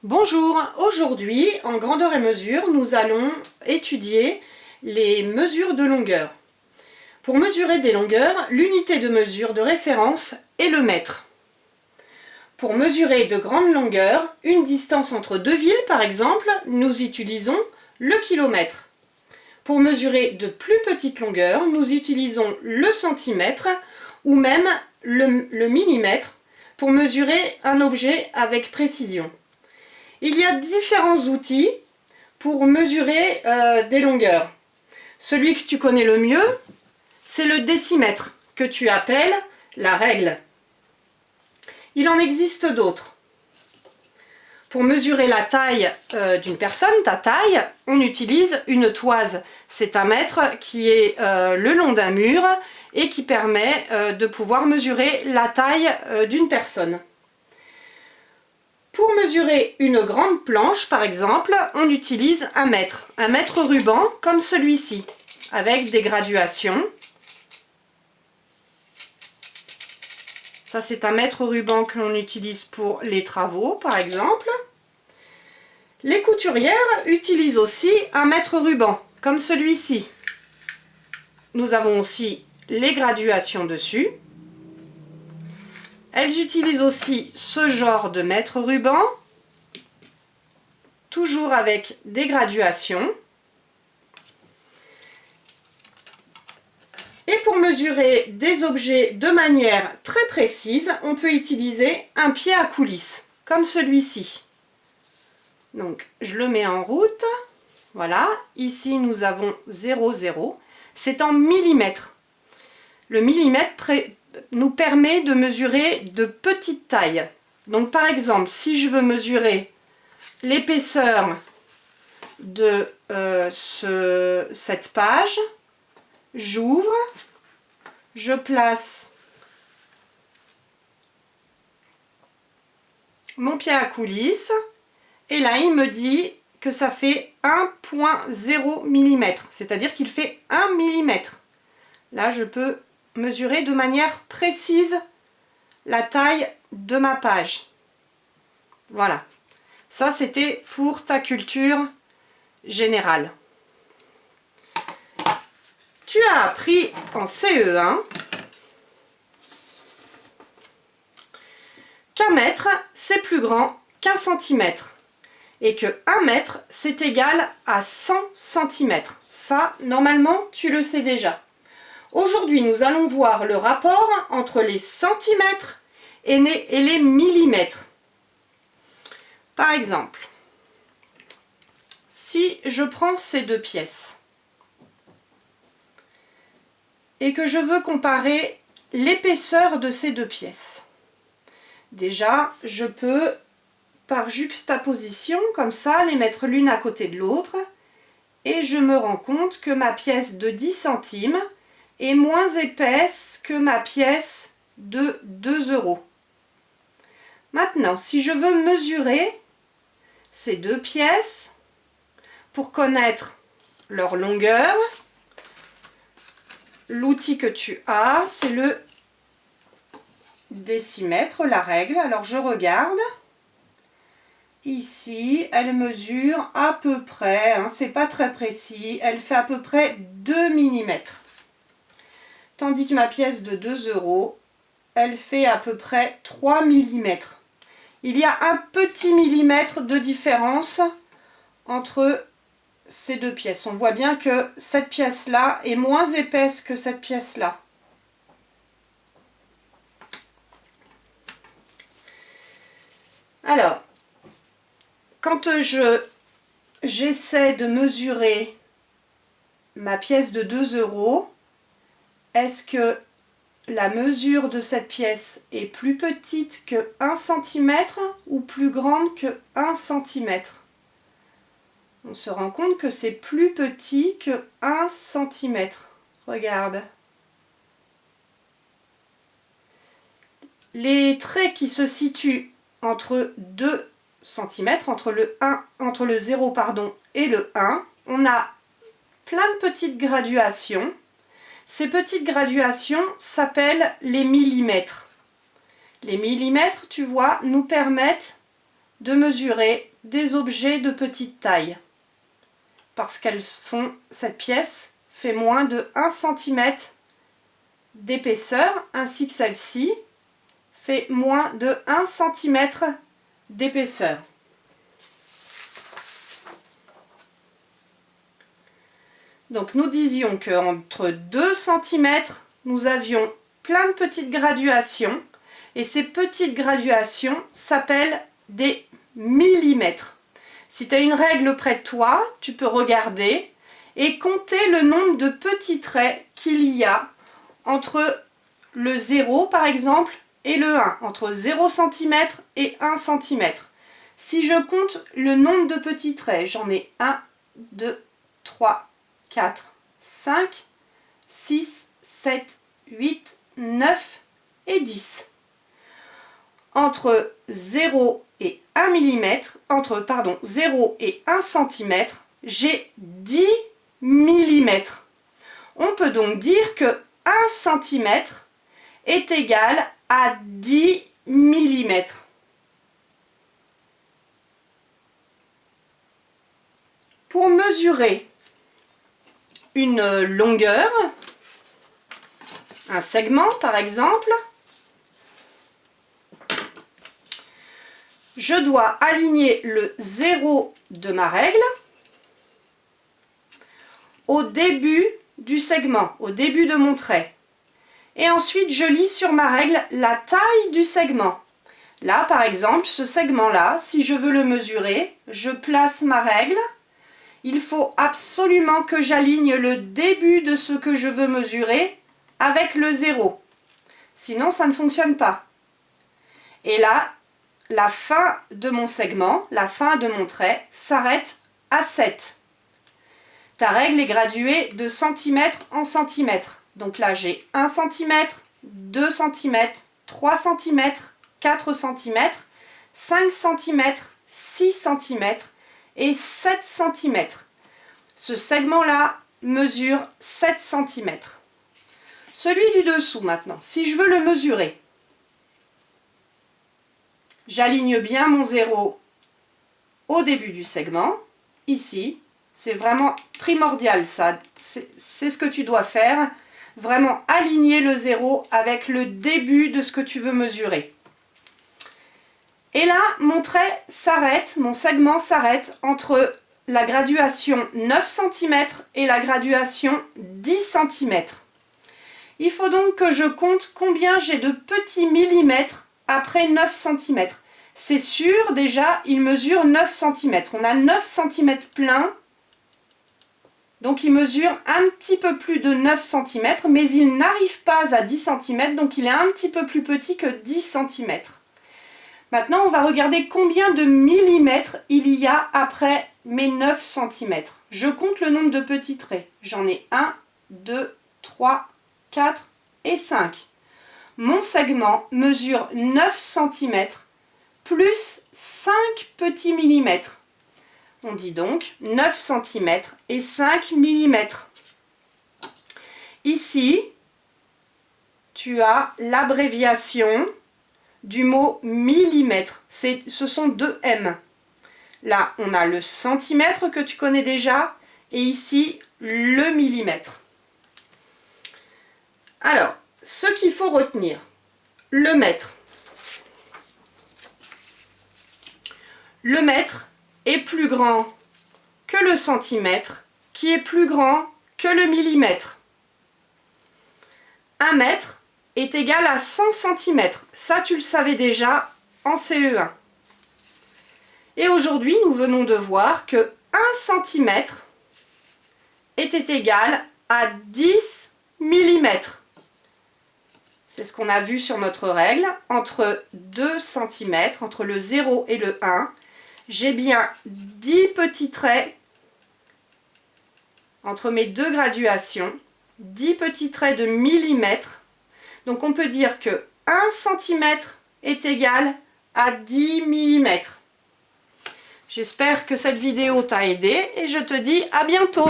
Bonjour, aujourd'hui, en grandeur et mesure, nous allons étudier les mesures de longueur. Pour mesurer des longueurs, l'unité de mesure de référence est le mètre. Pour mesurer de grandes longueurs, une distance entre deux villes par exemple, nous utilisons le kilomètre. Pour mesurer de plus petites longueurs, nous utilisons le centimètre ou même le millimètre pour mesurer un objet avec précision. Il y a différents outils pour mesurer des longueurs. Celui que tu connais le mieux, c'est le décimètre, que tu appelles la règle. Il en existe d'autres. Pour mesurer la taille d'une personne, ta taille, on utilise une toise. C'est un mètre qui est le long d'un mur et qui permet de pouvoir mesurer la taille d'une personne. Pour mesurer une grande planche, par exemple, on utilise un mètre ruban comme celui-ci, avec des graduations. Ça, c'est un mètre ruban que l'on utilise pour les travaux, par exemple. Les couturières utilisent aussi un mètre ruban, comme celui-ci. Nous avons aussi les graduations dessus. Elles utilisent aussi ce genre de mètre ruban, toujours avec des graduations. Et pour mesurer des objets de manière très précise, on peut utiliser un pied à coulisse, comme celui-ci. Donc, je le mets en route. Voilà, ici nous avons 0,0. C'est en millimètres. Le millimètre nous permet de mesurer de petites tailles. Donc par exemple, si je veux mesurer l'épaisseur de cette page, j'ouvre, je place mon pied à coulisse et là il me dit que ça fait 1,0 mm, c'est-à-dire qu'il fait 1 mm. Là je peux mesurer de manière précise la taille de ma page. Voilà, ça c'était pour ta culture générale. Tu as appris en CE1 qu'un mètre c'est plus grand qu'un centimètre et que 1 mètre c'est égal à 100 cm. Ça, normalement, tu le sais déjà. Aujourd'hui, nous allons voir le rapport entre les centimètres et les millimètres. Par exemple, si je prends ces deux pièces et que je veux comparer l'épaisseur de ces deux pièces, déjà, je peux, par juxtaposition, comme ça, les mettre l'une à côté de l'autre et je me rends compte que ma pièce de 10 centimes est moins épaisse que ma pièce de 2 €. Maintenant, si je veux mesurer ces deux pièces pour connaître leur longueur, l'outil que tu as, c'est le décimètre, la règle. Alors je regarde. Ici, elle mesure à peu près, c'est pas très précis, elle fait à peu près 2 mm. Tandis que ma pièce de 2 €, elle fait à peu près 3 mm. Il y a un petit millimètre de différence entre ces deux pièces. On voit bien que cette pièce-là est moins épaisse que cette pièce-là. Alors, quand j'essaie de mesurer ma pièce de 2 €, est-ce que la mesure de cette pièce est plus petite que 1 cm ou plus grande que 1 cm? On se rend compte que c'est plus petit que 1 cm. Regarde. Les traits qui se situent entre 2 cm, entre le 0 et le 1, on a plein de petites graduations. Ces petites graduations s'appellent les millimètres. Les millimètres, tu vois, nous permettent de mesurer des objets de petite taille. Parce cette pièce fait moins de 1 cm d'épaisseur, ainsi que celle-ci fait moins de 1 cm d'épaisseur. Donc nous disions qu'entre 2 cm, nous avions plein de petites graduations, et ces petites graduations s'appellent des millimètres. Si tu as une règle près de toi, tu peux regarder et compter le nombre de petits traits qu'il y a entre le 0 par exemple et le 1, entre 0 cm et 1 cm. Si je compte le nombre de petits traits, j'en ai 1, 2, 3, 4, 5, 6, 7, 8, 9 et 10. Entre 0 et 1 mm, entre 0 et 1 cm, j'ai 10 mm. On peut donc dire que 1 cm est égal à 10 mm. Pour mesurer une longueur, un segment par exemple, je dois aligner le 0 de ma règle au début du segment, au début de mon trait. Et ensuite, je lis sur ma règle la taille du segment. Là, par exemple, ce segment-là, si je veux le mesurer, je place ma règle. Il faut absolument que j'aligne le début de ce que je veux mesurer avec le 0. Sinon, ça ne fonctionne pas. Et là, la fin de mon segment, la fin de mon trait, s'arrête à 7. Ta règle est graduée de centimètres en centimètres. Donc là, j'ai 1 cm, 2 cm, 3 cm, 4 cm, 5 cm, 6 cm et 7 cm. Ce segment-là mesure 7 cm. Celui du dessous maintenant, si je veux le mesurer, j'aligne bien mon 0 au début du segment, ici. C'est vraiment primordial ça, c'est ce que tu dois faire, vraiment aligner le 0 avec le début de ce que tu veux mesurer. Et là, mon trait s'arrête, mon segment s'arrête entre la graduation 9 cm et la graduation 10 cm. Il faut donc que je compte combien j'ai de petits millimètres après 9 cm. C'est sûr, déjà, il mesure 9 cm. On a 9 cm plein. Donc il mesure un petit peu plus de 9 cm, mais il n'arrive pas à 10 cm, donc il est un petit peu plus petit que 10 cm. Maintenant, on va regarder combien de millimètres il y a après mes 9 cm. Je compte le nombre de petits traits. J'en ai 1, 2, 3, 4 et 5. Mon segment mesure 9 cm plus 5 petits millimètres. On dit donc 9 cm et 5 mm. Ici, tu as l'abréviation du mot millimètre. Ce sont 2 M. Là, on a le centimètre que tu connais déjà et ici, le millimètre. Alors, ce qu'il faut retenir, le mètre. Le mètre est plus grand que le centimètre, qui est plus grand que le millimètre. 1 mètre est égal à 100 cm. Ça, tu le savais déjà en CE1. Et aujourd'hui, nous venons de voir que 1 cm était égal à 10 mm. C'est ce qu'on a vu sur notre règle. Entre 2 cm, entre le 0 et le 1, j'ai bien 10 petits traits entre mes deux graduations, 10 petits traits de millimètres. Donc on peut dire que 1 cm est égal à 10 mm. J'espère que cette vidéo t'a aidé et je te dis à bientôt.